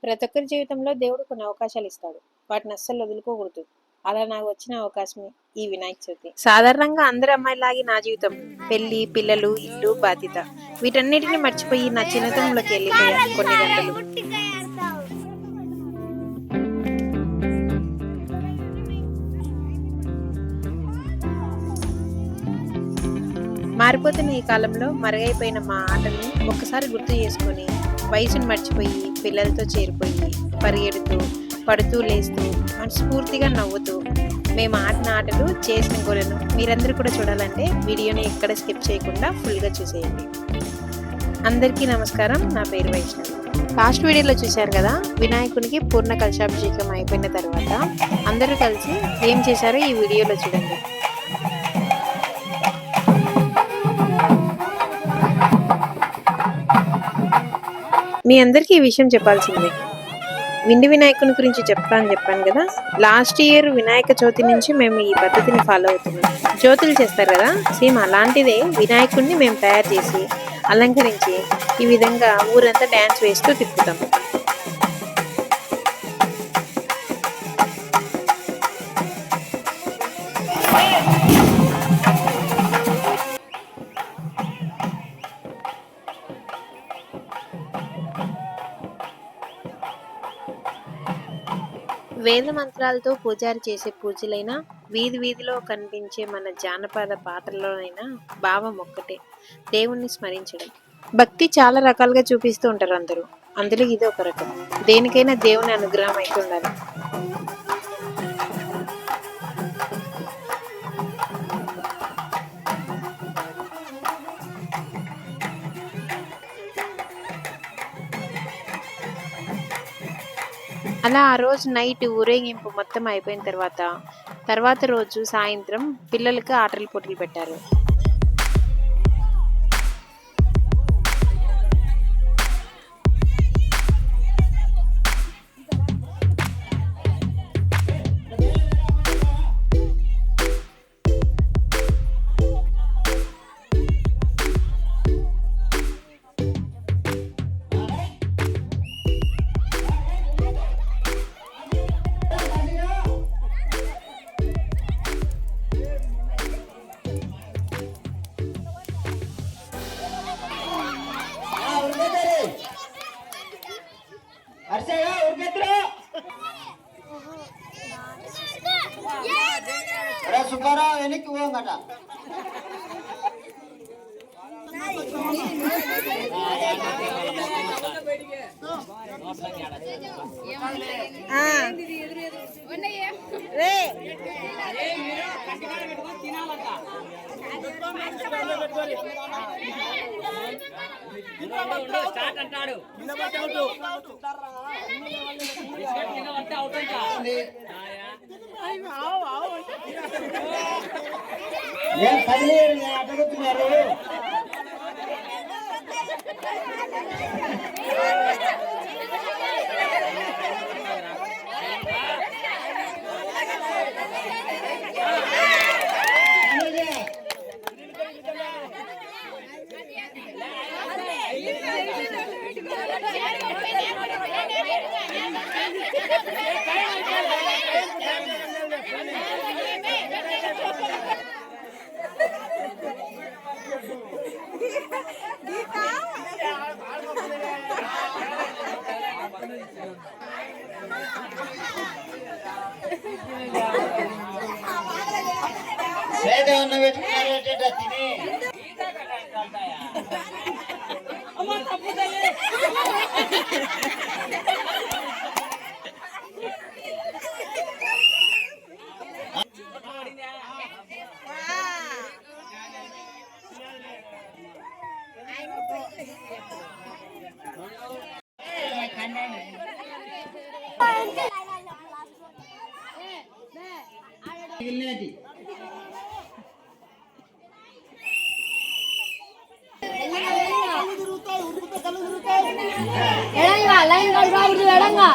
ప్రతి ఒక్కరి జీవితంలో దేవుడు కొన్ని అవకాశాలు ఇస్తాడు. వాటిని అస్సలు వదులుకోకూడదు. అలా నాకు వచ్చిన అవకాశమే ఈ వినాయక చవితి. సాధారణంగా అందరి అమ్మాయిలాగే నా జీవితం పెళ్లి, పిల్లలు, ఇల్లు, బాధ్యత వీటన్నిటిని మర్చిపోయి నా చిన్నతనంలోకి వెళ్ళిపోయా కొన్ని గంటలు. మారిపోతున్న ఈ కాలంలో మరుగైపోయిన మా ఆటల్ని ఒక్కసారి గుర్తు చేసుకొని వయసును మర్చిపోయి పిల్లలతో చేరిపోయి పరిగెడుతూ పడుతూ లేస్తూ మనస్ఫూర్తిగా నవ్వుతూ మేము ఆడిన ఆటలు చేసిన గోలను మీరందరూ కూడా చూడాలంటే వీడియోని ఎక్కడ స్కిప్ చేయకుండా ఫుల్గా చూసేయండి. అందరికీ నమస్కారం. నా పేరు వైష్ణవి. లాస్ట్ వీడియోలో చూశారు కదా, వినాయకునికి పూర్ణ కలశాభిషేకం అయిపోయిన తర్వాత అందరూ కలిసి ఏం చేశారో ఈ వీడియోలో చూడండి. మీ అందరికీ ఈ విషయం చెప్పాల్సిందే. విండి వినాయకుని గురించి చెప్తాను చెప్పాను కదా, లాస్ట్ ఇయర్ వినాయక చవితి నుంచి మేము ఈ పద్ధతిని ఫాలో అవుతున్నాం. జ్యోతులు చేస్తారు కదా, సేమ్ అలాంటిదే వినాయకుడిని మేము తయారు చేసి అలంకరించి ఈ విధంగా ఊరంతా డ్యాన్స్ వేస్తూ తిప్పుతాం. వేద మంత్రాలతో పూజారి చేసే పూజలైనా వీధి వీధిలో కనిపించే మన జానపద పాటల్లోనైనా భావం ఒక్కటే, దేవుణ్ణి స్మరించడం. భక్తి చాలా రకాలుగా చూపిస్తూ ఉంటారు అందరూ, అందులో ఇది ఒక రకం. దేనికైనా దేవుని అనుగ్రహం అయితే ఉండాలి. అలా ఆ రోజు నైట్ ఊరేగింపు మొత్తం అయిపోయిన తర్వాత రోజు సాయంత్రం పిల్లలకి ఆటల పోటీలు పెట్టారు. सुब्बाराव వెనక్కి పోంగట స్టార్ట్ అంటాడు. ఏం కదిలేరు అడుగుతున్నారు. సేదన్న పెట్టుకున్నారేట తిని అమ్మ తప్పుదలే గిల్లేది ఎలా అంతా బాగా ఆడాలమ్మా.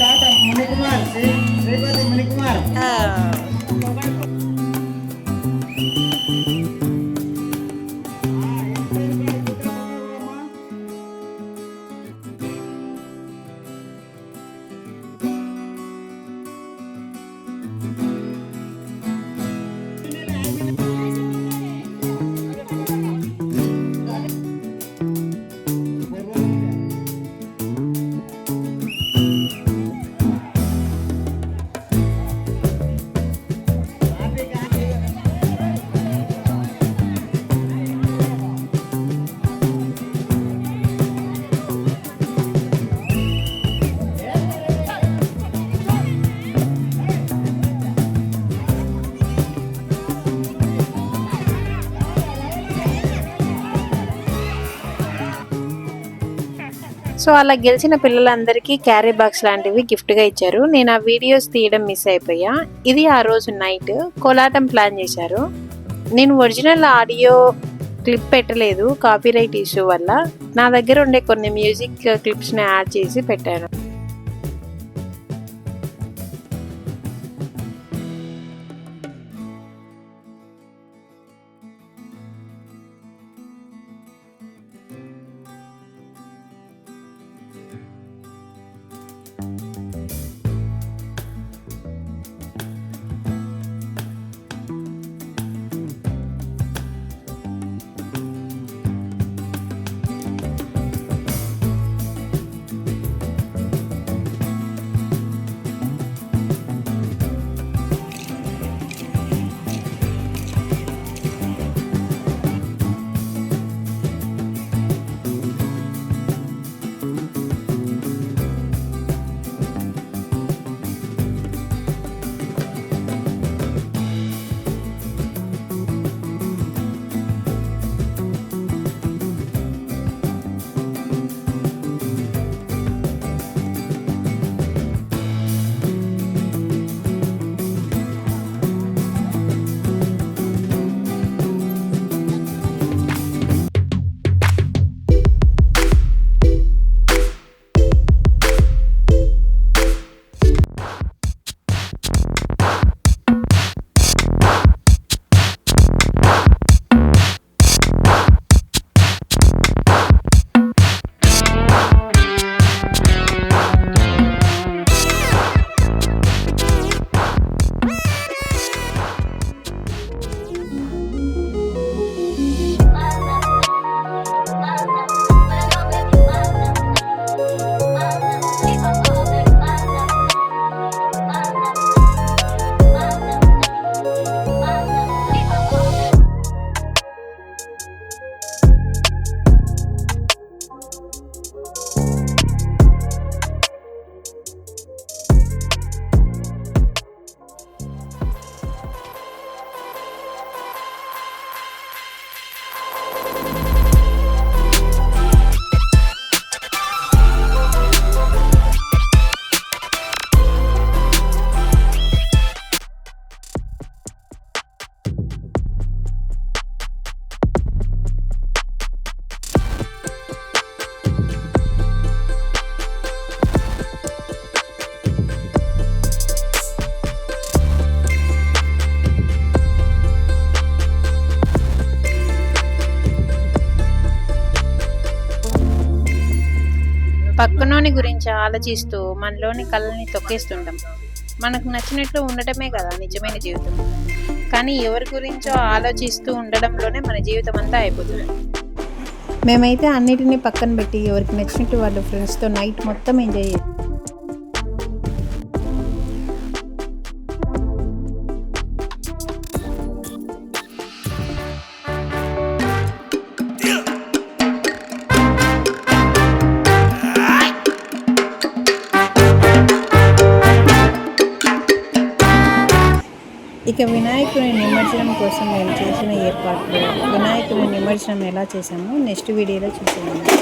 తాత మునికుమార్, శ్రీపతి మునికుమార్. సో అలా గెలిచిన పిల్లలందరికీ క్యారీ బాక్స్ లాంటివి గిఫ్ట్గా ఇచ్చారు. నేను ఆ వీడియోస్ తీయడం మిస్ అయిపోయా. ఇది ఆ రోజు నైట్ కోలాటం ప్లాన్ చేశారు. నేను ఒరిజినల్ ఆడియో క్లిప్ పెట్టలేదు కాపీరైట్ ఇష్యూ వల్ల. నా దగ్గర ఉండే కొన్ని మ్యూజిక్ క్లిప్స్ని యాడ్ చేసి పెట్టాను. పక్కనోని గురించి ఆలోచిస్తూ మనలోని కళల్ని తొక్కేస్తుంటాం. మనకు నచ్చినట్లు ఉండటమే కదా నిజమైన జీవితం. కానీ ఎవరి గురించో ఆలోచిస్తూ ఉండడంలోనే మన జీవితం అంతా అయిపోతుంది. మేమైతే అన్నిటినీ పక్కన పెట్టి ఎవరికి నచ్చినట్టు వాళ్ళు ఫ్రెండ్స్తో నైట్ మొత్తం ఎంజాయ్ చేస్తాం. ఇక వినాయకుని నిమజ్జనం కోసం మేము చేసిన ఏర్పాట్లు, వినాయకుని నిమజ్జనం ఎలా చేసామో నెక్స్ట్ వీడియోలో చూసేయండి.